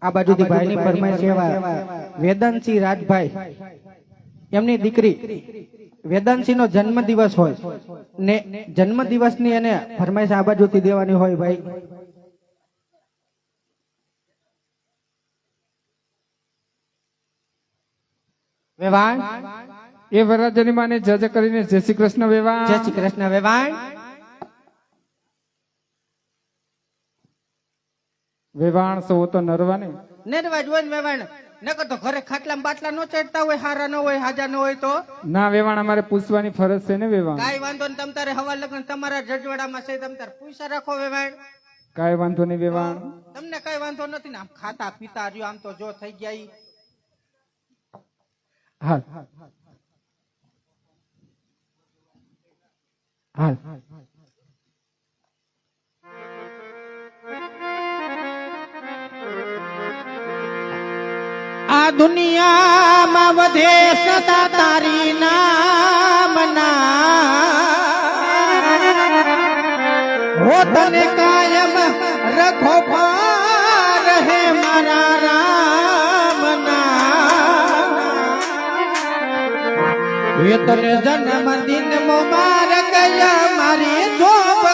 આ બાજુથી ભાઈની ફરમાઈશ એવા વેદાંતસિંહ રાજભાઈ એમની દીકરી વેદાંતસિંહ નો જન્મદિવસ હોય ને જન્મદિવસની એને ફરમાઈશ આ બાજુથી દેવાની હોય ભાઈ વેવાણ એ વરરાજાની માને જજ કરીને જય શ્રી કૃષ્ણ વેવાણ. જય શ્રી કૃષ્ણ વેવાણ. વેવાણ સૌ તો નરવાને નરવા જ હોય ને વેવાણ નકર તો ઘરે ખાટલા બાટલા નો ચડતા હોય હારા ન હોય હાજા ન હોય તો ના વેવાણ અમારે પૂછવાની ફરજ છે ને વેવાણ. કાઈ વાંધો ને તમ તારે હવા લગ્ન તમારા જજવાડામાં છે તમ તારે પૂછા રાખો વેવાણ. કાઈ વાંધો નહીં વેવાણ. તમને કઈ વાંધો નથી ને આમ ખાતા પીતા રહ્યો આમ તો જો થઈ ગયા ઈ. હાલ હાલ આ દુનિયામાં વધે સદા તારી નામના હો તને કાયમ રખો પાર હે મારા રામના એ તને જન્મ દિન મુબારક મારી જોબ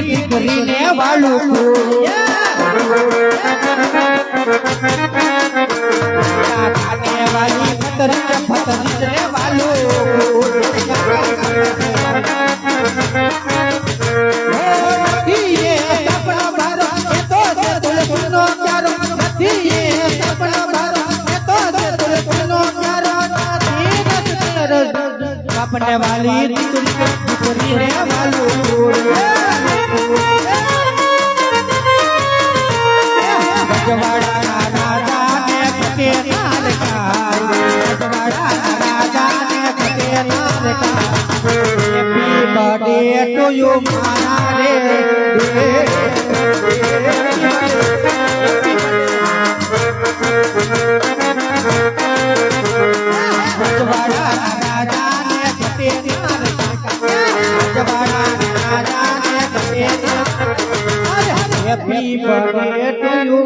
દીકરીને વાળું વાલી ફતરી ફતરી વાલું अपने वाली દીકરી રે વાલું રજવાડા રાજા ને ફતે નાર કા રજવાડા રાજા ને ફતે નાર કા હેપી બર્થડે ટુ યુ મારા રે રજવાડા રાજા ને ફતે નાર કા રજવાડા રાજા ને ફતે Happy birthday to you,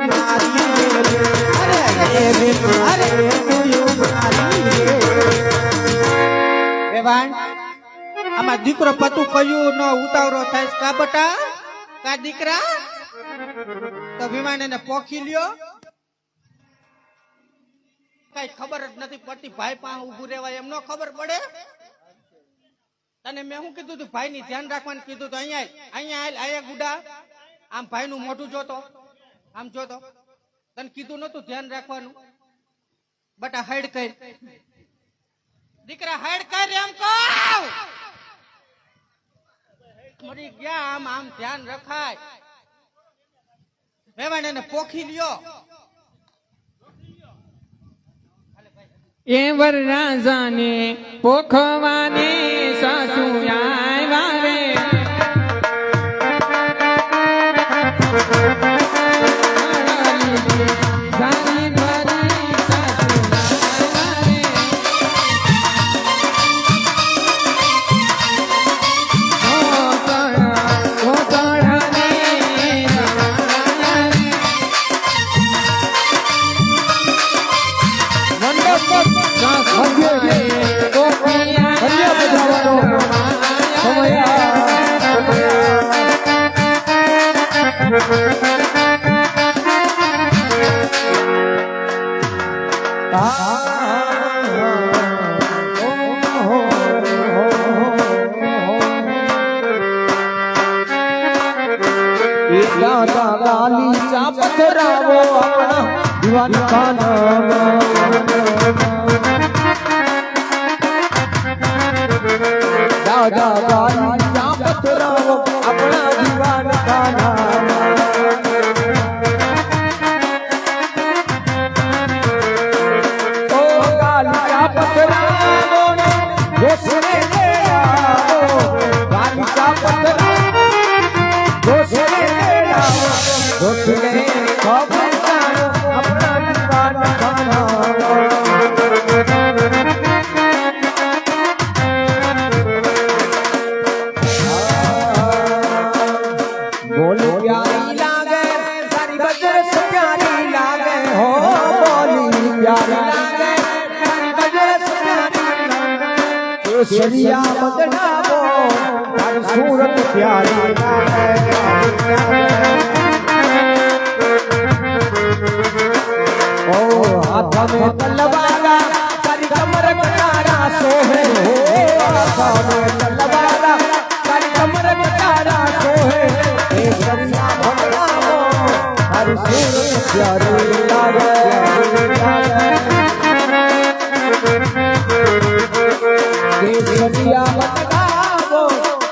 આમાં દીકરો પતું કયું ન ઉતાવળો થાય કા બટા કા દીકરા તો વિમાન એને પોખી લ્યો કઈ ખબર જ નથી પડતી ભાઈ પાસે ઉભું રહેવાય એમ ન ખબર પડે તને મેં શું કીધું તું ભાઈ ની ધ્યાન રાખવાનું કીધું તો અહીંયા ગુડા આમ ભાઈ નું મોઢું જોતો આમ જોતો તને કીધું નતું ધ્યાન રાખવાનું બટા હાઈડ કર દીકરા હાઈડ કર એમ કહું મરી ગયા આમ આમ ધ્યાન રખાય મહેમાન એને પોખી લ્યો એ વરરાજાને પોખવાની સાસુ આવ્યા રે પથરાવો આપણા દીવાન ખાના દાદા ગાલિયા પથરાવો આપણા દીવાન ખાના ઓ ગાલિયા પથરાવો ઘોસલે આવો ગાલિયા પથરાવો ઘોસલે આવો ઘોસલે ખબર જાણો આપણા દીવાન ખાના બોલી પ્યારી લાગે તારી બજરસ પ્યારી લાગે હો બોલી પ્યારી લાગે તારી બજરસ પ્યારી લાગે કેસરિયા બદનામો તારી સુરત પ્યારી લાગે ઓ હાથ में तलवारा तारी कमर कटारा सोहे हो हाथ में तलवारा तारी कमर कटारा सोहे केसरिया बदनामो तारी सुरत प्यारी लागे केसरिया बदनामो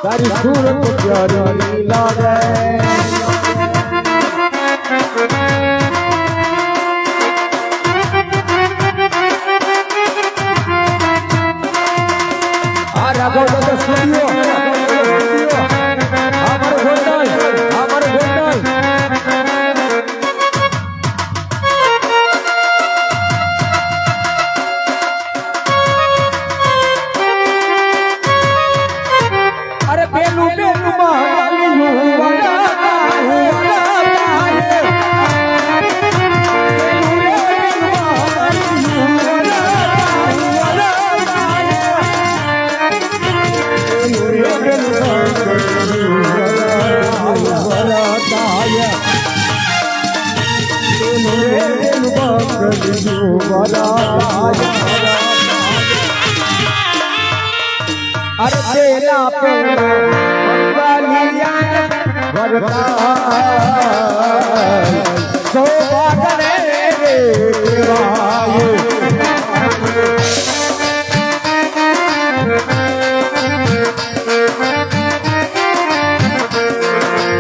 तारी सुरत प्यारी लागे गोंडल स्टूडियो हमारे गोंडल अरे बेलू बेलू महाली वाला अरे तेरा पेलिया वरता शोभा करे रे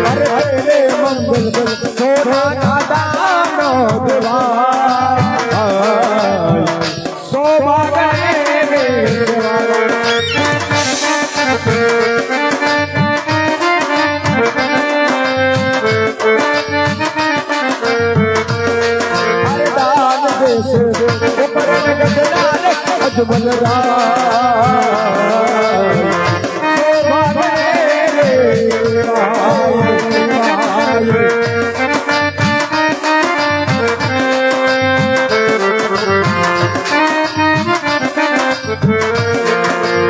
अरे तेरे मंगल शोभा दादा शोभा करे रे अजमल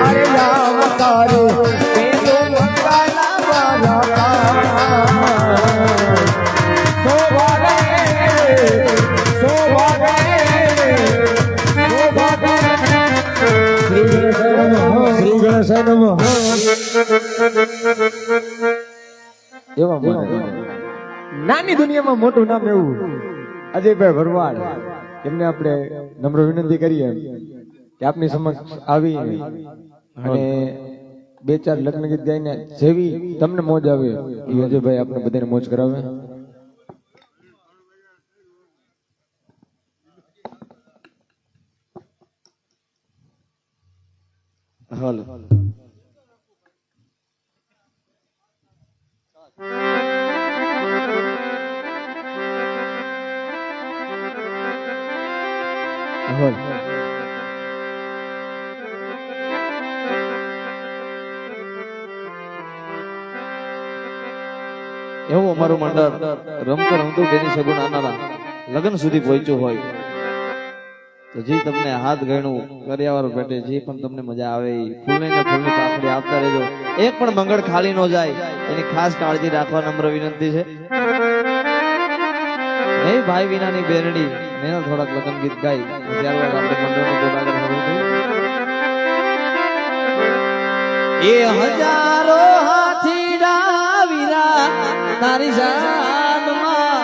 अरे राम तारो નાની દુનિયામાં મોટું નામ એવું અજયભાઈ ભરવાડ એમને આપણે નમ્ર વિનંતી કરીએ કે આપની સમક્ષ આવી અને બે ચાર લગ્ન ગીત ગાઈને જેવી તમને મોજ આવે એ અજયભાઈ આપણે બધાને મોજ કરાવે. હાલો એવું અમારું મંડળ રમતો રમતું બેની સગુણ આનારા લગ્ન સુધી પહોંચ્યું હોય તો જે તમને હાથ ગણું કર્યાવાળું પેટે જે પણ તમને મજા આવે ફૂલની ને ફૂલની પાખડી આપતા રહેજો. એક પણ મંગળ ખાલી ન જાય એની ખાસ કાળજી રાખવા નમ્ર વિનંતી છે. નહીં ભાઈ વિનાની બેરડી એના થોડાક લગ્ન ગીત ગાઈ ત્યારબાદ આપણે મંડળનો બોલાગર શરૂ થયું. એ હજારો હાથી ડાવીરા તારી શાનમાં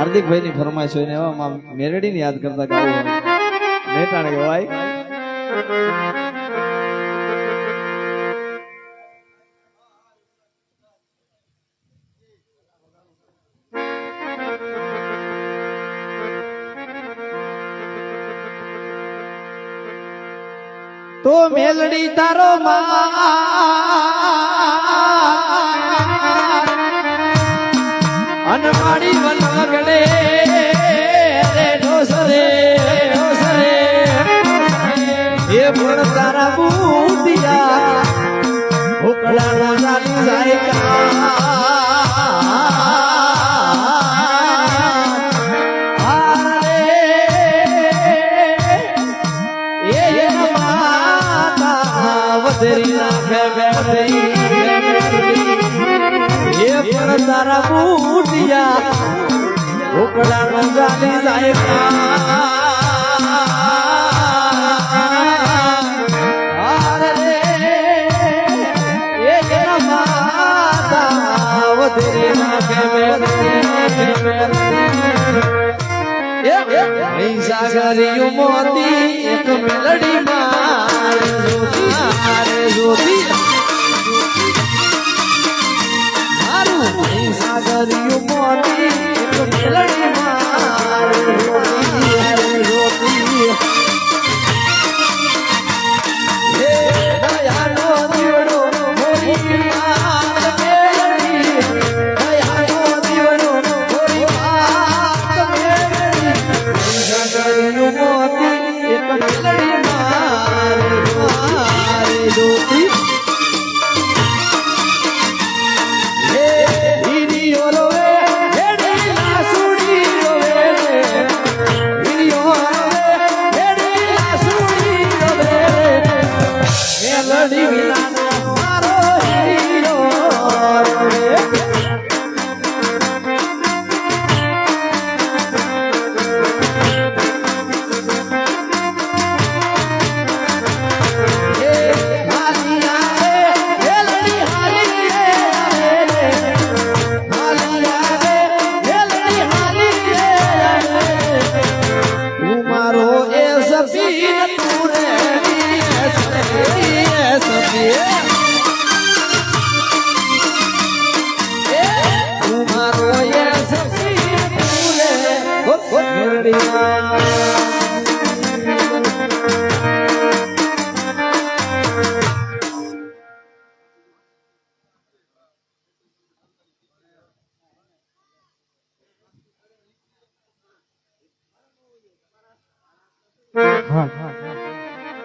હાર્દિકભાઈ ની ફરમાઈશ હોય ને એવામાં મેરડી ને યાદ કરતા ગાવું મેટાણ ગવાય. તો મેલડી તારો અનમાડી વનગડે રે ઢોસરે ઢોસરે એ પણ તારા બુટિયા ઉકળાનો ચાલી જાય તારા બુટિયા ઉકળાનો ચાલી જાય સાગરિયું મોતી એક મેલડી મારે જોતી મારું સાગરિયું મોતી એક મેલડી મારે જોતી હે દયાનો દીવડો મોરી માર મેલડી દયાનો દીવડો મોરી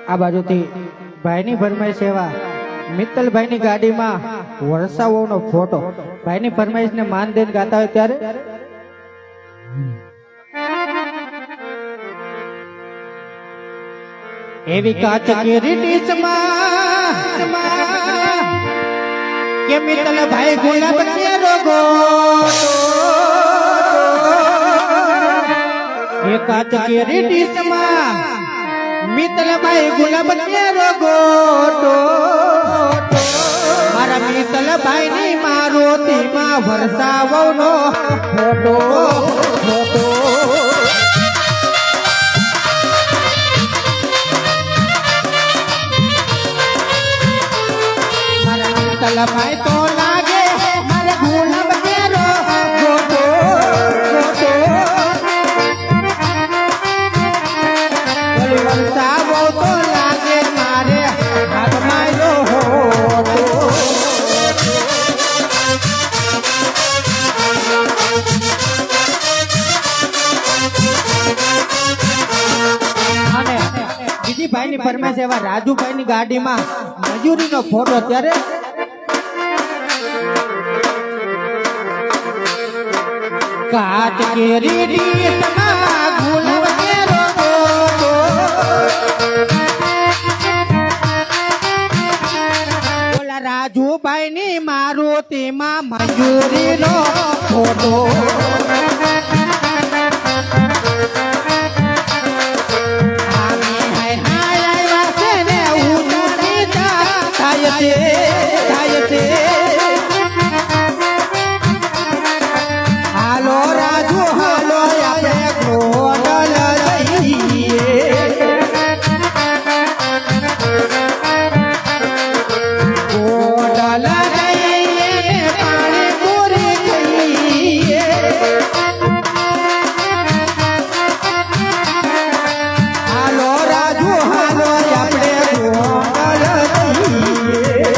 આ બાજુથી ભાઈની ફરમાઈશ સેવા મિત્તલભાઈની ગાડીમાં વરસાવોનો ફોટો ભાઈની ફરમાઈશને માન દઈને ગાતા હોય ત્યારે એવી કાચ કેરી ડીશમાં કે મિત્તલભાઈ ગુલાબ કેરો ગોટો એ કાચ કેરી ડીશમાં મિત્તલભાઈ ગુલાબ કેરો ગોટો મારા મિત્તલભાઈ ની મારુતિમાં વરસાવનો ફોટો ફોટો મારા મિત્તલભાઈ તો લાગે મારે ગુલાબ કેરો ગોટો ગોટો વરસાવો તો લાગે મારે હાથમાં લો હોતો અને બીજી ભાઈની ફરમાઈશ એવા રાજુભાઈની ગાડીમાં મજૂરીનો ફોટો ત્યારે કાચ કેરી ડીશમાં ગુલાબ કેરો ગોટો ઓલા રાજુભાઈની મારુતિમાં મજૂરીનો ફોટો હાલો રાજુ હાલો આપણે ગોડલ જઈએ ગોડલ જઈએ પાણી પૂરી જઈએ હાલો રાજુ હાલો આપણે ગોડલ જઈએ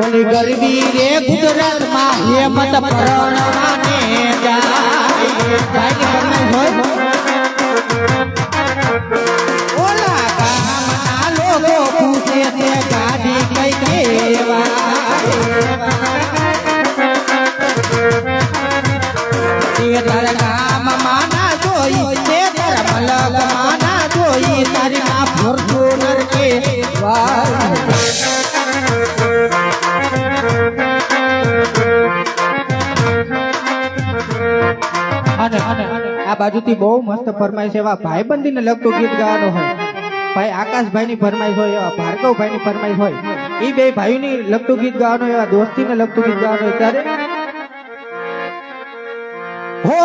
ઓલી ગરબી રે ગુજરાતમાં હેમત પરણવાને જાય ભાઈની ફરમાઈશ હોય ઓલા ગામના લોકો પૂછે છે ગાડી કઈ કેવા તારા ગામમાં ના જોઈ તે તારા મલકમાં ના જોઈ તારી માં ફોર્ચ્યુનર કે અને આ બાજુથી બહુ મસ્ત ફરમાઈશ એવા ભાઈબંધીને લગતું ગીત ગાવાનું હોય ભાઈ આકાશભાઈની ફરમાઈશ હોય એવા ભાર્ગવભાઈની ફરમાઈશ હોય એ બે ભાઈઓની લગતું ગીત ગાવાનું એવા દોસ્તીને લગતું ગીત ગાવાનું હોય ત્યારે હો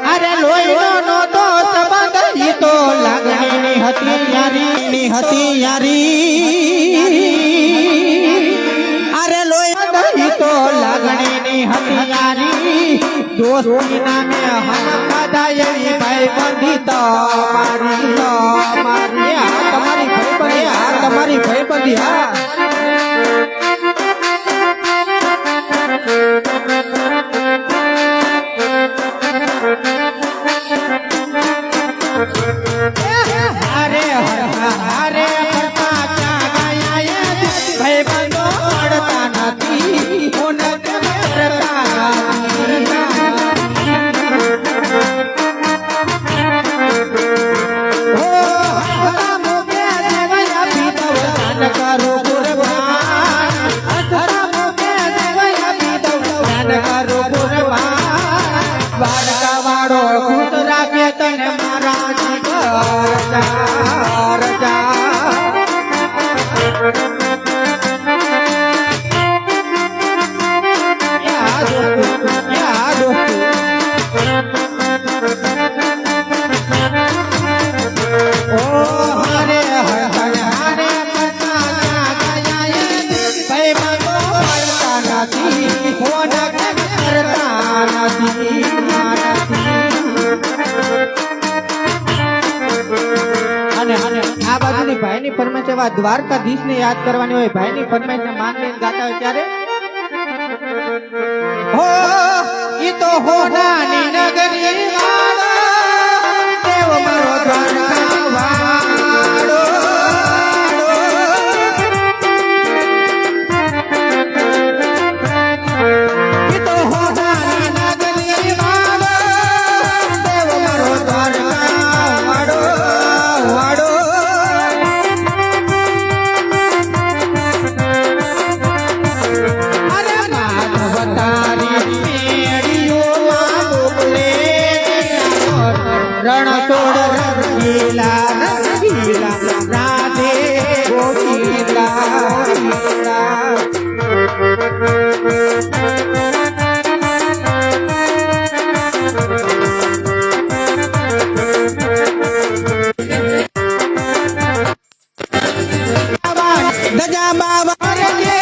અરે લોહીનો નો તો સંબંધ ઈ તો લાગણીની હતી યારી અરે લોહી તો લાગણીની હતી યારી દોસ્તી નામે હમ બધાય ભાઈ બંધી તો મારી તમારી ભાઈ બંધી હા અરે અરે ફરતા ક્યાં ગયા ભાઈ બંધો અડતા નથી ઉન કરતા ઓ હમ મુકે દેવયા પીતવ કરું ફરમાઈશ એવા દ્વારકાધીશ ને યાદ કરવાની હોય, ભાઈ ની ફરમાઈશ ને માન લઈને ગાતા હોય ત્યારે હો ઈ તો હોનાની નગરી વાળો દેવ મારો દ્વારકા વાળો ઈ તો હોનાની નગરી વાળો દેવ મારો દ્વારકા વાળો વાળો અરે માધવ તારી મેળીઓમાં ડોલે રણછોડ રંગીલા રંગીલા રાધે ગોવિંદા ગજા બાબા હરકે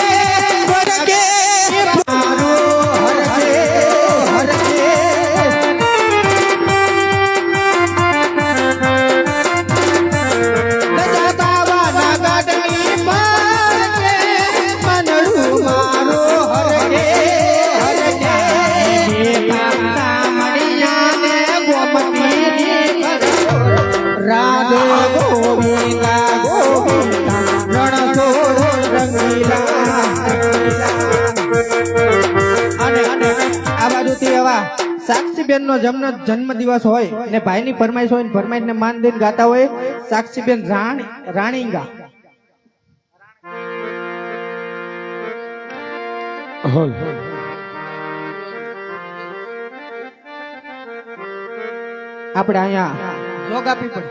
હરકે મારો હરકે હરકે ગજા બાબા ના ગાડની મારકે મનડું મારો હરકે હરકે કાકા મણિયા ને ગોપતી રાધે ગોવિંદા ગોવિંદા રણછોડ રંગીલા અને આ બાજુથી એવા સાક્ષીબેન નો જન્મ દિવસ હોય ને ભાઈ ની ફરમાઈશ હોય ને ફરમાઈશ ને માન દઈને ગાતા હોય સાક્ષીબેન રાણીંગા હોલ આપણે અહીંયા જોગ આપી પડે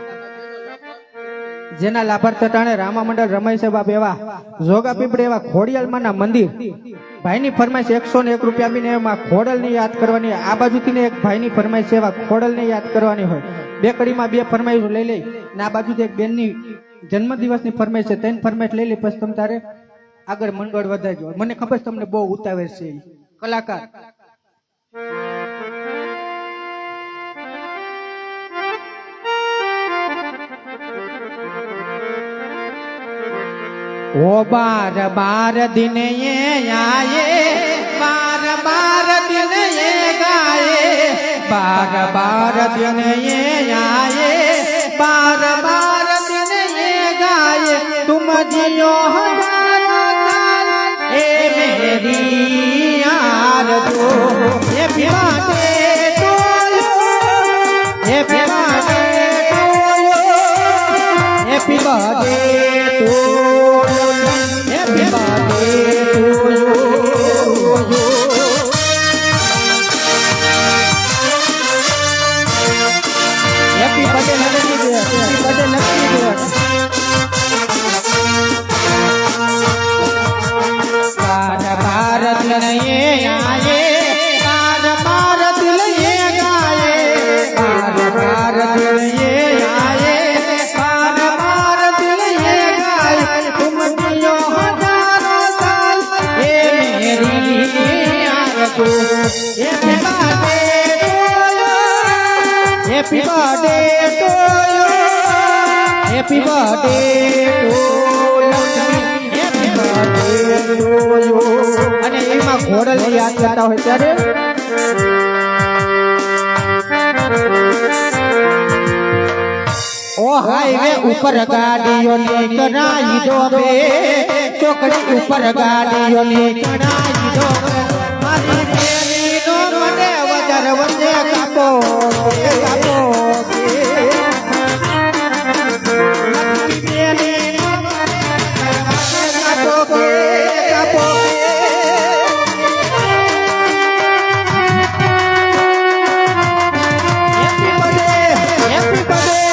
જેના લાભાર્થ ટાણે રામા મંડળ રમાય છે બાપ એવા જોગા પીપળે એવા ખોડિયાલમાં ના મંદિર ભાઈની ફરમાઈશ 101 રૂપિયા આપીને એમાં ખોડલ ને યાદ કરવાની આ બાજુથી ને એક ભાઈની ફરમાઈશ છે એવા ખોડલ ને યાદ કરવાની હોય બે કડીમાં બે ફરમાઈશ લઈ લઈ ને આ બાજુથી એક બેનની જન્મદિવસની ફરમાઈશ છે તેની ફરમાઈશ લઈ લઈ પછી તમે તારે આગળ મંગળ વધારજો મને ખબર છે તમને બહુ ઉતાવળ છે ઈ કલાકાર ओ बार बार दिन ये आए बार बार दिन ये गाए बार बार दिन ये आए बार बार दिन ये गाए तुम जियो हमारा काल ए मेरी यार जो ये बिमारे टोलो ये बिमारे टोलो ये बिमारे Tolo Happy birthday to you. Happy birthday, Lakshmi dear. Happy birthday, Lakshmi dear. Bharat laye aaye, Bharat laye gaaye, Bharat laye aaye, Bharat laye gaaye. तुम जियो हजारों साल ये मेरी आरज़ू happy birthday to you happy birthday to happy birthday to you અને એમાં ઘોડલ યાદ કરતા હોય ત્યારે ओ हाईवे ऊपर गाड़ियों ने कराई दो बे चौकड़ी ऊपर गाड़ियों ने कराई दो मारी तेरी नो मने वजर वजे कापो कापो लक्ष्मी तेरी नो मने कापो कापो हैप्पी बर्थडे हैप्पी बर्थडे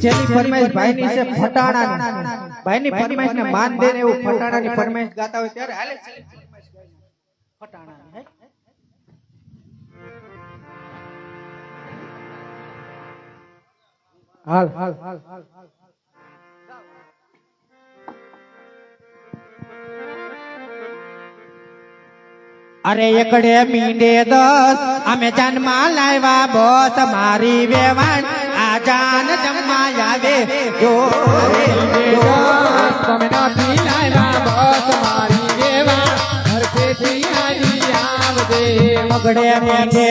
છેલ્લી ફરમાઈશ ભાઈની છે ફટાણાની. ભાઈની ફરમાઈશને માન દે ને એવું ફટાણાની ફરમાઈશ ગાતા હોય ત્યારે હાલે છેલ્લી ફરમાઈશ ગાઈએ. ફટાણાની હે? હાલ હાલ હાલ હાલ હાલ. અરે એકડે મીંડે 10 અમે જાનમાં લાવ્યા બસ મારી વેવાણ આ જાન જમવા આવે જો તમે નથી લાવ્યા બસ મારી દેવા હરખેથી હાજી આવજે પગડે મીંડે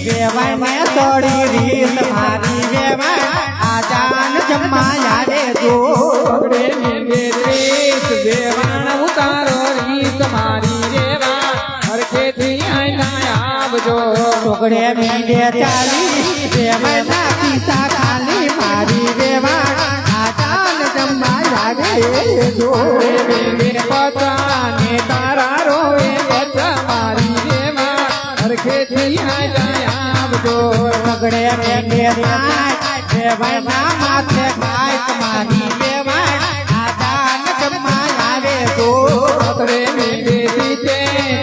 વેવાણ ને સોડી રીત મારી વેવાણ આ જાન જમવા આવે જો પગડે મેંગે રેસ દેવાણ ઉતારો રીત મારી દેવા હરખેથી આઈના આવજો પગડે મીંડે ચાલી વેવાણ ના પીસા ખાલી મારી વેવાણ આ જાન જમવા આવે જો મેંગે પતાને તારા રોવે બચ્ચા મારી દેવા હરખેથી આઈના આવજો પગડે મીંડે વેવાણ ના માથે ખાય મારી વેવાણ આ જાન જમવા આવે જો પગડે મેંગે દીતે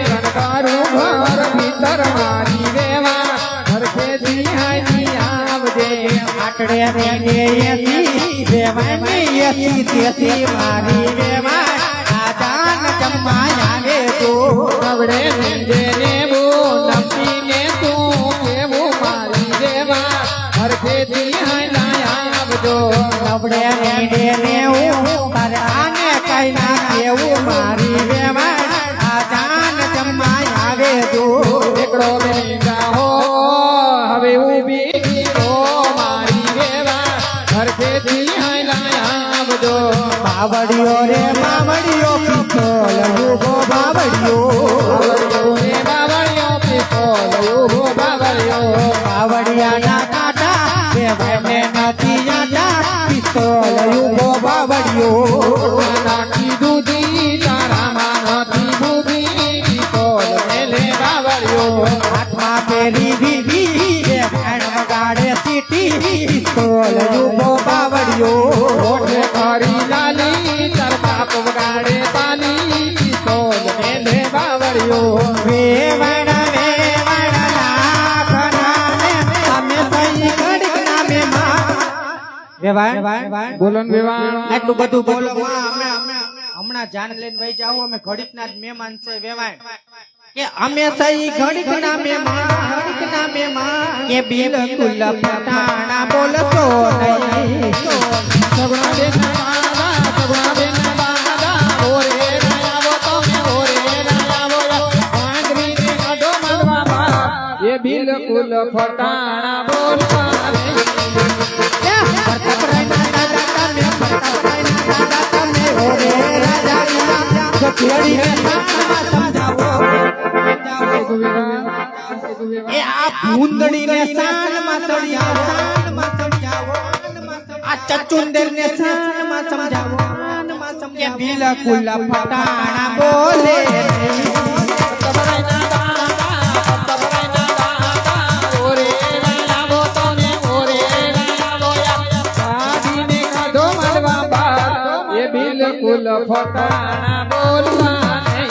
કનકારું ઘર ભીતર મારી દેવા હરખેથી આઈની આવજે આટડે મીંડે એસી વેવાણ ને એસી તેસી મારી વેવાણ આ જાન જમવા આવે જો નવડે મેંગે નેબુ નમતીને તું કેવું મારી દેવા હરખેથી આઈના આવજો નવડે મીંડે નેવું તારે આને કઈ ના કેવું મારી વેવાણ આ જાન જમવા આવે જો એકડો બેંગા હો હવે ઊભી હો મારી દેવા હરખેથી આઈના આવજો બાવડિયો રે બાવડિયો પિત્તોલ ઉભો બાવડિયો બાવળિયો પિત્તોલ ઉભો બાવળિયો બાવડિયાના કાંટા વેવાણને નથી આટા પિત્તોલ ઉભો બાવડિયો નાખી દૂધી તારામાં નથી બુધી પિત્તોલ મેલે બાવળિયો હાથમાં પેરી દીધી વેવાણ વગાડે સીટી પિત્તોલ ઉભો બાવડિયો ઓઠે ખરી લાલી તાર બાપ વગાડે તાલી પિત્તોલ મેલે બાવળિયો વેવાણ વેવાણ લાખનાને અમે સહી ઘડીક નામે માં વેવાણ બોલો ને વેવાણ આટલું બધું બોલો માં અમે હમણાં જાન લઈને વહી જાવ અમે ઘડીક ના જ મહેમાન છે વેવાણ કે અમે સહી ઘડીક ના મહેમાન કે બિલકુલ પટાણા બોલતો નહીં સગણા બેના બાદા સગણા બેના બાદા ઓરે રાયાવો તમે ઓરે રાયાવો આંગરીને કાઢો મારવા બા એ બિલકુલ ફટાણા બોલવા રે એ આ ભૂંદડીને સાનમાં સળિયાવો આ ચચુંદરને સાનમાં સમજાવો કે બિલકુલ ફટાણા બોલે ઓરે રાયાવો તમે ઓરે રાયાવો આદીને કાઢો મારવા બા એ બિલકુલ ફટાણા બોલવા નહીં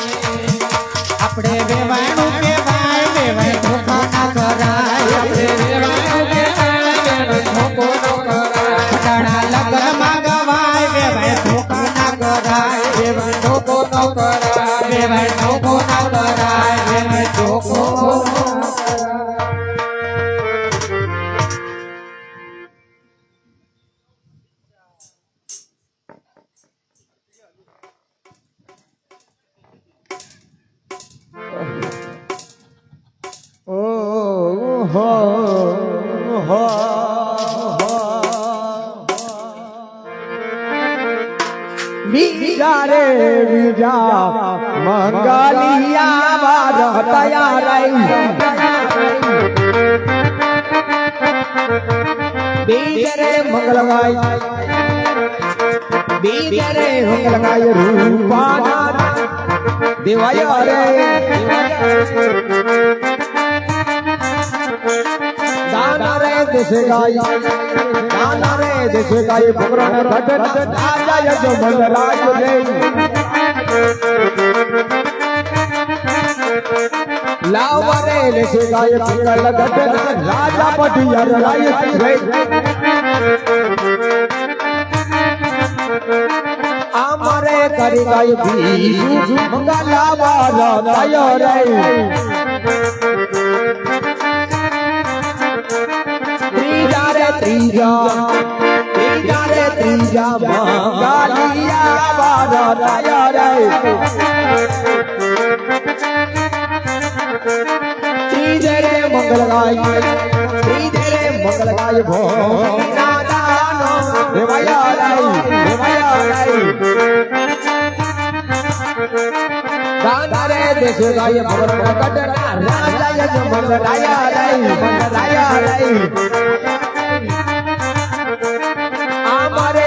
આપણે વેવાણું કહેવાય વેવાય ધોખા ના કરાય આપણે વેવાણું કહેવાય ધોકો ન કરાય ફટાણા લગ્નમાં ગવાય વેવાય ધોખા ના કરાય વેવાય ધોકો ન કરાય વેવાય ધોકો ના કરાય વેવાય ધોકો બીજા રે બીજા મંગલિયા વાર તૈયાર બીજ રે મંગલવાય બીજ રે મંગલવાય રૂપાના દેવાય રે દાન રે દેશે ગાય ગાના રે દેશે ગાય ભગવાન ઘટના રાજા યજમલ રાજ રે લાવા રે દેશે ગાય મંગલ ઘટના રાજા પઢિયાર રાય રે અમારે કરી ગાય બીજુ મંગલા વાળા રાય રે ત્રીજા રે ત્રીજા મંગલિયા વાળા રાય રે ત્રીજે રે મંગલ ગાય ભોના દાનો દેવાયા રે ગાના રે દેશે ગાય ભગવાન કટના રાજા યજમલ રાયા રે અમારે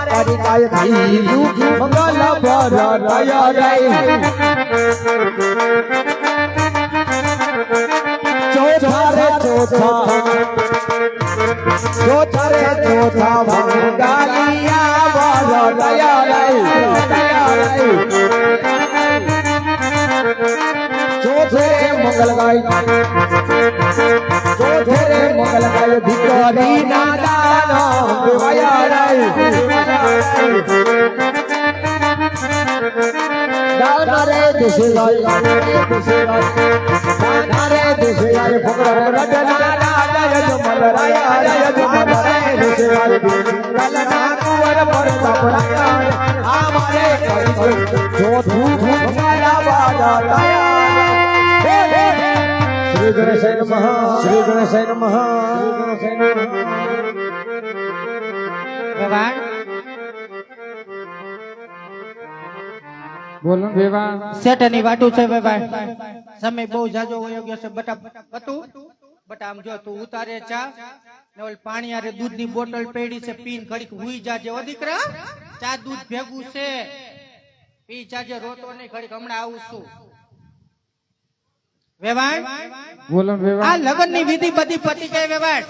કરી ગાય બીજુ મંગલ ભર રાયા રે ચોથા રે ચોથા મંગલિયા વાળા રાયા રે ચોથે મંગલ ગાય દીકરી ના દાનો દેવાયા રે દાના રે દેશે ગાય ભગવાન રટના રાજા યજમલ રાયા રે દેશે ગાય લલના કુંવર પર બાપરાયા અમારે ચોથું મંગલા વાળા રાયા શ્રી ગણેશાય નમઃ શ્રી ગણેશાય નમઃ વેવાણ બોલો વેવા શેઠની વાટું છે વેવાણ સમય બહુ જાજો વયો ગયો છે બટા આમ જો તું ઉતારે ચા ને ઓલ પાણી આરે દૂધની બોટલ પડી છે પીન ઘડીક હુઈ જાજે ઓ દીકરા ચા દૂધ ભેગું છે પી જાજે રોતો નહીં ઘડીક હમણાં આવું છું વેવાણ બોલો વેવા આ લગનની વિધિ બધી પતી ગઈ વેવાણ